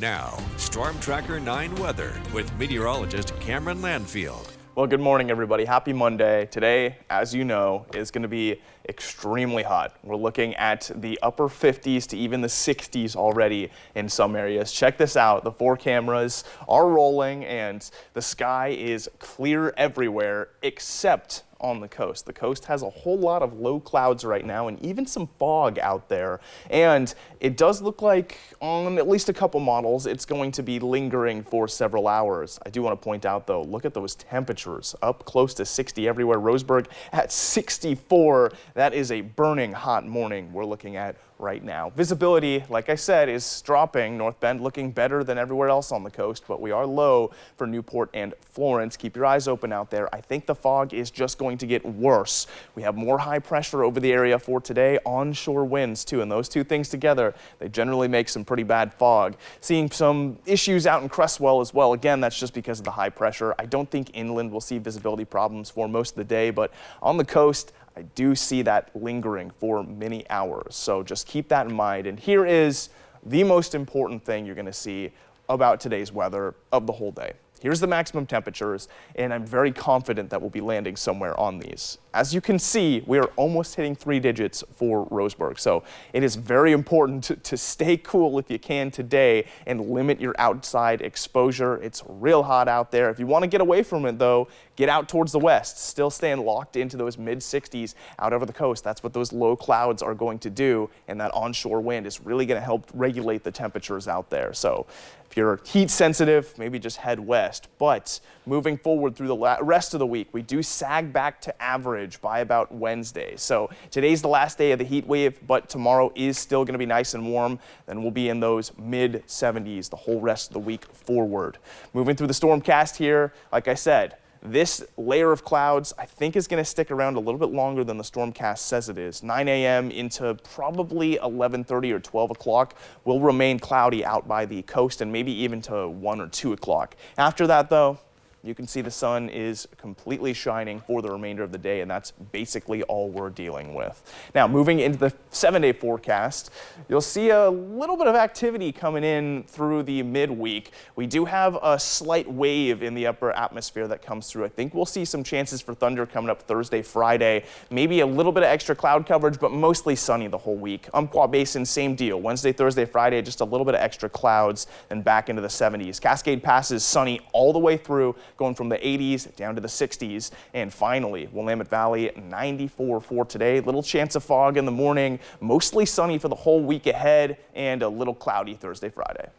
Now, Storm Tracker 9 weather with meteorologist Cameron Landfield. Well, good morning, everybody. Happy Monday. Today, as you know, is going to be extremely hot. We're looking at the upper 50s to even the 60s already in some areas. Check this out. The 4 cameras are rolling and the sky is clear everywhere except on the coast. The coast has a whole lot of low clouds right now and even some fog out there. And it does look like on at least a couple models, it's going to be lingering for several hours. I do want to point out though, look at those temperatures up close to 60 everywhere. Roseburg at 64. That is a burning hot morning we're looking at right now. Visibility, like I said, is dropping. North Bend looking better than everywhere else on the coast, but we are low for Newport and Florence. Keep your eyes open out there. I think the fog is just going to get worse. We have more high pressure over the area for today, onshore winds too, and those two things together, they generally make some pretty bad fog. Seeing some issues out in Cresswell as well. Again, that's just because of the high pressure. I don't think inland will see visibility problems for most of the day, but on the coast, I do see that lingering for many hours. So just keep that in mind. And here is the most important thing you're going to see about today's weather of the whole day. Here's the maximum temperatures, and I'm very confident that we'll be landing somewhere on these. As you can see, we are almost hitting 3 digits for Roseburg. So it is very important to stay cool if you can today and limit your outside exposure. It's real hot out there. If you want to get away from it though, get out towards the west. Still staying locked into those mid 60s out over the coast. That's what those low clouds are going to do, and that onshore wind is really going to help regulate the temperatures out there. So if you're heat sensitive, maybe just head west. But moving forward through the rest of the week, we do sag back to average by about Wednesday. So today's the last day of the heat wave, but tomorrow is still going to be nice and warm. Then we'll be in those mid 70s the whole rest of the week forward. Moving through the stormcast here, like I said, this layer of clouds, I think, is going to stick around a little bit longer than the stormcast says it is. 9 a.m. into probably 11:30 or 12 o'clock will remain cloudy out by the coast and maybe even to 1 or 2 o'clock. After that, though, you can see the sun is completely shining for the remainder of the day, and that's basically all we're dealing with. Now, moving into the 7-day forecast, you'll see a little bit of activity coming in through the midweek. We do have a slight wave in the upper atmosphere that comes through. I think we'll see some chances for thunder coming up Thursday, Friday, maybe a little bit of extra cloud coverage, but mostly sunny the whole week. Umpqua Basin, same deal. Wednesday, Thursday, Friday, just a little bit of extra clouds and back into the 70s. Cascade Passes sunny all the way through, going from the 80s down to the 60s. And finally, Willamette Valley 94 for today. Little chance of fog in the morning, mostly sunny for the whole week ahead, and a little cloudy Thursday, Friday.